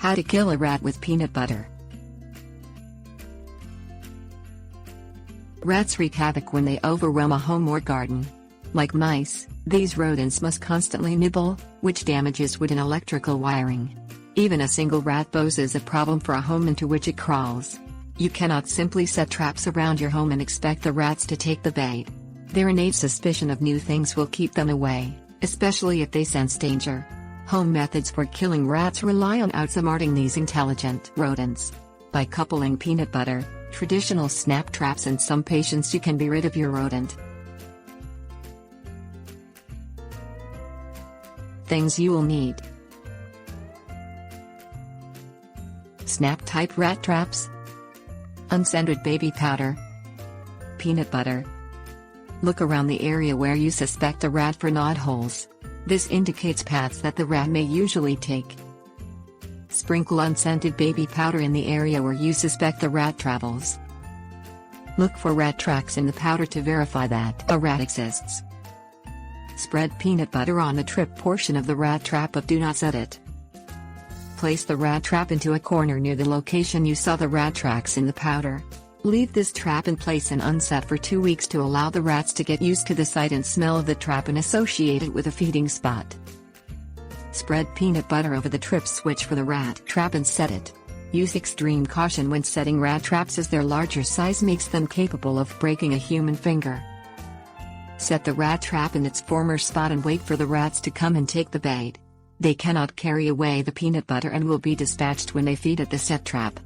How to kill a rat with peanut butter. Rats wreak havoc when they overwhelm a home or garden. Like mice, these rodents must constantly nibble, which damages wood and electrical wiring. Even a single rat poses a problem for a home into which it crawls. You cannot simply set traps around your home and expect the rats to take the bait. Their innate suspicion of new things will keep them away, especially if they sense danger. Home methods for killing rats rely on outsmarting these intelligent rodents. By coupling peanut butter, traditional snap traps and some patience, you can be rid of your rodent. Things you will need: snap-type rat traps, unscented baby powder, peanut butter. Look around the area where you suspect a rat for knot holes. This indicates paths that the rat may usually take. Sprinkle unscented baby powder in the area where you suspect the rat travels. Look for rat tracks in the powder to verify that a rat exists. Spread peanut butter on the trip portion of the rat trap, but do not set it. Place the rat trap into a corner near the location you saw the rat tracks in the powder. Leave this trap in place and unset for 2 weeks to allow the rats to get used to the sight and smell of the trap and associate it with a feeding spot. Spread peanut butter over the trip switch for the rat trap and set it. Use extreme caution when setting rat traps, as their larger size makes them capable of breaking a human finger. Set the rat trap in its former spot and wait for the rats to come and take the bait. They cannot carry away the peanut butter and will be dispatched when they feed at the set trap.